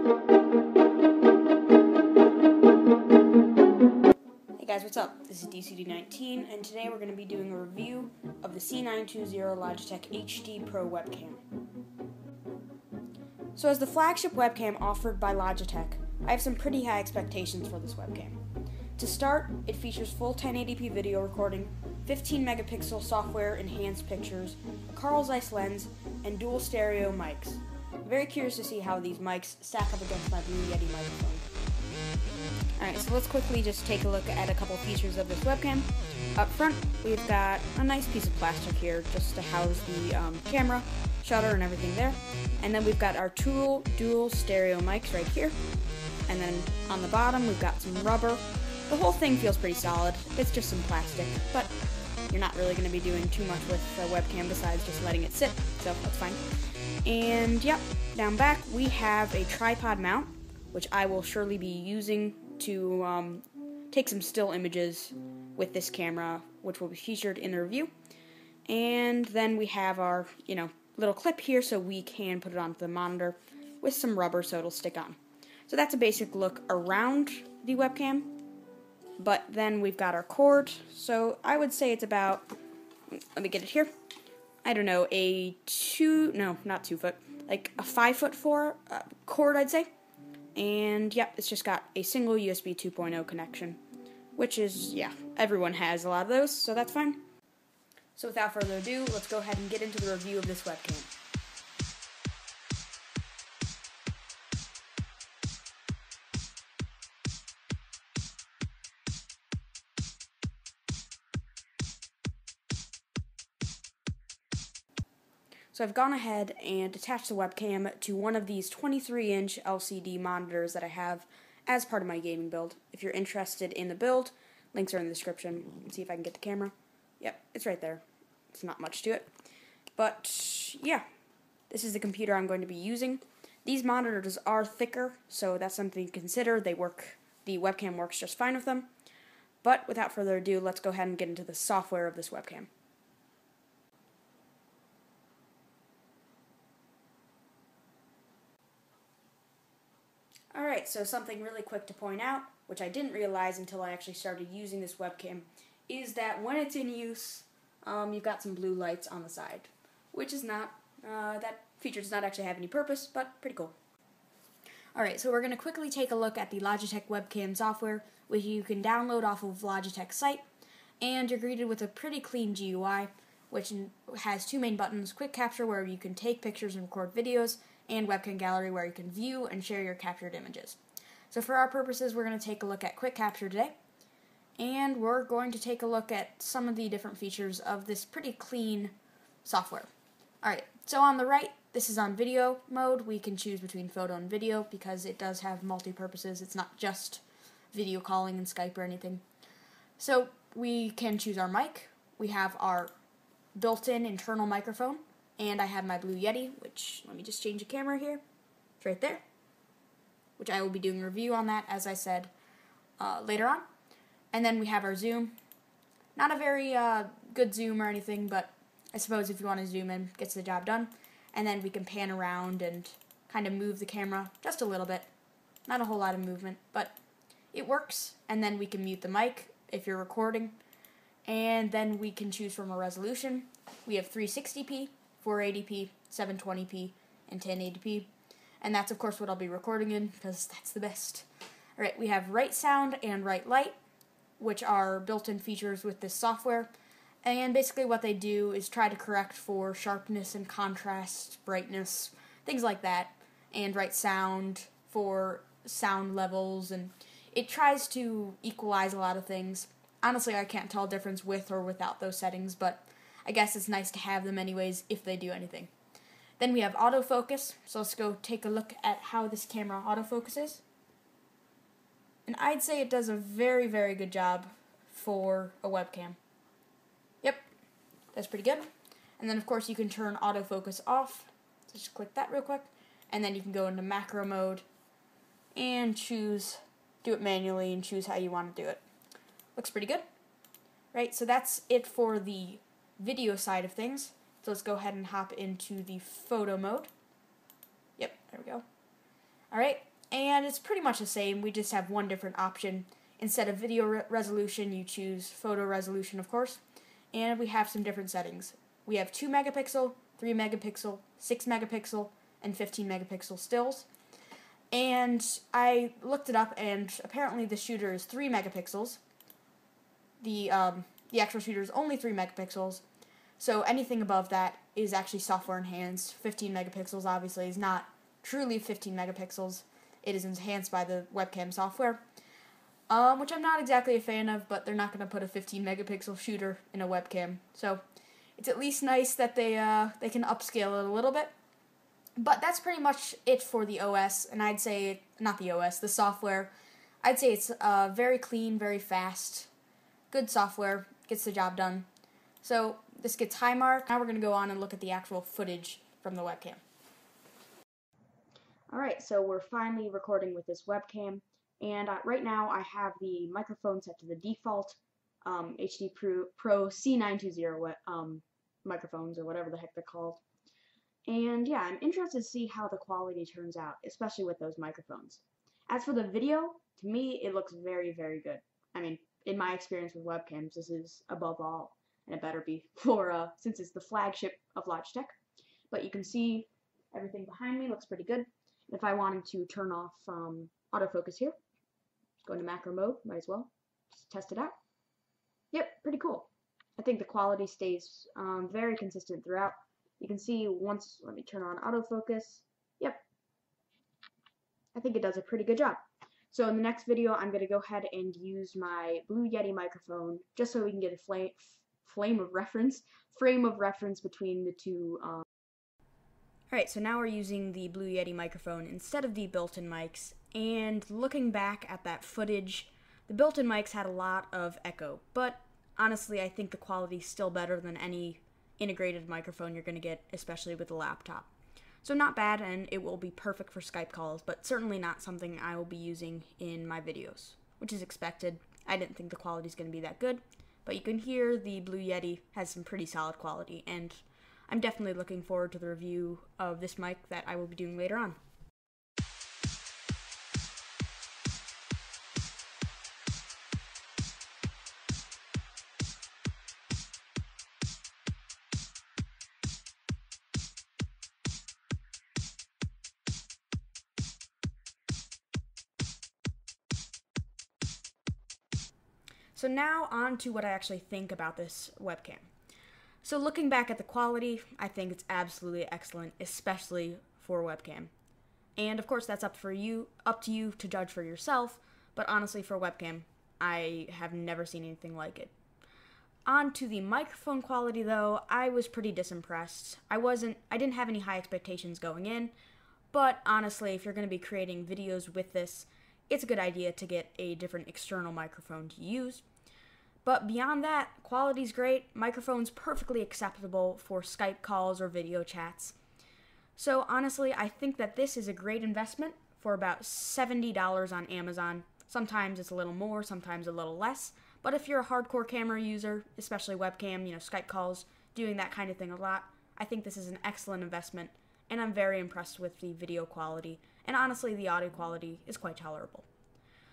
Hey guys, what's up? This is DCD19, and today we're going to be doing a review of the C920 Logitech HD Pro webcam. So as the flagship webcam offered by Logitech, I have some pretty high expectations for this webcam. To start, it features full 1080p video recording, 15 megapixel software enhanced pictures, a Carl Zeiss lens, and dual stereo mics. I'm very curious to see how these mics stack up against my Blue Yeti microphone. Alright, so let's quickly just take a look at a couple features of this webcam. Up front, we've got a nice piece of plastic here just to house the camera, shutter, and everything there. And then we've got our dual stereo mics right here. And then on the bottom, we've got some rubber. The whole thing feels pretty solid. It's just some plastic, but you're not really going to be doing too much with the webcam besides just letting it sit, so that's fine. And yep, down back, we have a tripod mount, which I will surely be using to take some still images with this camera, which will be featured in the review. And then we have our, little clip here so we can put it onto the monitor with some rubber so it'll stick on. So that's a basic look around the webcam. But then we've got our cord. So I would say it's about, let me get it here. I don't know, not 2 foot, like a 5'4" cord, I'd say. And yep, it's just got a single USB 2.0 connection, which is, everyone has a lot of those, so that's fine. So without further ado, let's go ahead and get into the review of this webcam. So I've gone ahead and attached the webcam to one of these 23-inch LCD monitors that I have as part of my gaming build. If you're interested in the build, links are in the description. Let's see if I can get the camera. Yep, it's right there. It's not much to it. But, yeah, this is the computer I'm going to be using. These monitors are thicker, so that's something to consider. The webcam works just fine with them. But without further ado, let's go ahead and get into the software of this webcam. Alright, so something really quick to point out, which I didn't realize until I actually started using this webcam, is that when it's in use, you've got some blue lights on the side, which is not, that feature does not actually have any purpose, but pretty cool. Alright, so we're going to quickly take a look at the Logitech webcam software, which you can download off of Logitech's site, and you're greeted with a pretty clean GUI, which has two main buttons: Quick Capture, where you can take pictures and record videos, and Webcam Gallery, where you can view and share your captured images. So for our purposes, we're going to take a look at Quick Capture today, and we're going to take a look at some of the different features of this pretty clean software. Alright, so on the right, this is on video mode. We can choose between photo and video because it does have multi-purposes. It's not just video calling and Skype or anything. So we can choose our mic. We have our built-in internal microphone. And I have my Blue Yeti, which, let me just change the camera here. It's right there. Which I will be doing a review on that, as I said, later on. And then we have our zoom. Not a very good zoom or anything, but I suppose if you want to zoom in, gets the job done. And then we can pan around and kind of move the camera just a little bit. Not a whole lot of movement, but it works. And then we can mute the mic if you're recording. And then we can choose from a resolution. We have 360p. 480p, 720p, and 1080p. And that's, of course, what I'll be recording in, because that's the best. Alright, we have right sound and right light, which are built-in features with this software. And basically what they do is try to correct for sharpness and contrast, brightness, things like that. And right sound for sound levels, and it tries to equalize a lot of things. Honestly, I can't tell a difference with or without those settings, but I guess it's nice to have them anyways if they do anything. Then we have autofocus, so let's go take a look at how this camera autofocuses. And I'd say it does a very, very good job for a webcam. Yep, that's pretty good. And then of course you can turn autofocus off. So just click that real quick. And then you can go into macro mode and do it manually and choose how you want to do it. Looks pretty good. Right, so that's it for the video side of things. So let's go ahead and hop into the photo mode. Yep, there we go. Alright, and it's pretty much the same. We just have one different option. Instead of video resolution, you choose photo resolution, of course, and we have some different settings. We have 2 megapixel, 3 megapixel, 6 megapixel, and 15 megapixel stills. And I looked it up, and apparently the shooter is 3 megapixels. The actual shooter is only 3 megapixels, so anything above that is actually software enhanced. 15 megapixels obviously is not truly 15 megapixels. It is enhanced by the webcam software, which I'm not exactly a fan of, but they're not going to put a 15 megapixel shooter in a webcam. So it's at least nice that they can upscale it a little bit. But that's pretty much it for the OS, and I'd say, not the OS, the software. I'd say it's very clean, very fast, good software, gets the job done. So this gets high mark. Now we're going to go on and look at the actual footage from the webcam. Alright, so we're finally recording with this webcam, and right now I have the microphone set to the default HD Pro C920 microphones, or whatever the heck they're called. And yeah, I'm interested to see how the quality turns out, especially with those microphones. As for the video, to me, it looks very, very good. I mean, in my experience with webcams, this is above all, and it better be for, since it's the flagship of Logitech. But you can see everything behind me looks pretty good. If I wanted to turn off autofocus here, just go into macro mode, might as well, just test it out. Yep, pretty cool. I think the quality stays very consistent throughout. You can see once, let me turn on autofocus, yep, I think it does a pretty good job. So in the next video, I'm going to go ahead and use my Blue Yeti microphone, just so we can get a frame of reference between the two. Alright, so now we're using the Blue Yeti microphone instead of the built-in mics, and looking back at that footage, the built-in mics had a lot of echo, but honestly, I think the quality's still better than any integrated microphone you're going to get, especially with a laptop. So not bad, and it will be perfect for Skype calls, but certainly not something I will be using in my videos, which is expected. I didn't think the quality's going to be that good, but you can hear the Blue Yeti has some pretty solid quality, and I'm definitely looking forward to the review of this mic that I will be doing later on. So now on to what I actually think about this webcam. So looking back at the quality, I think it's absolutely excellent, especially for webcam. And of course that's up to you to judge for yourself, but honestly for webcam, I have never seen anything like it. On to the microphone quality though, I was pretty disimpressed. I didn't have any high expectations going in, but honestly, if you're going to be creating videos with this, it's a good idea to get a different external microphone to use. But beyond that, quality's great, microphone's perfectly acceptable for Skype calls or video chats. So honestly, I think that this is a great investment for about $70 on Amazon. Sometimes it's a little more, sometimes a little less. But if you're a hardcore camera user, especially webcam, Skype calls, doing that kind of thing a lot, I think this is an excellent investment, and I'm very impressed with the video quality, and honestly the audio quality is quite tolerable.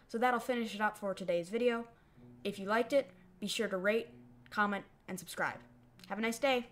So that'll finish it up for today's video. If you liked it, be sure to rate, comment, and subscribe. Have a nice day.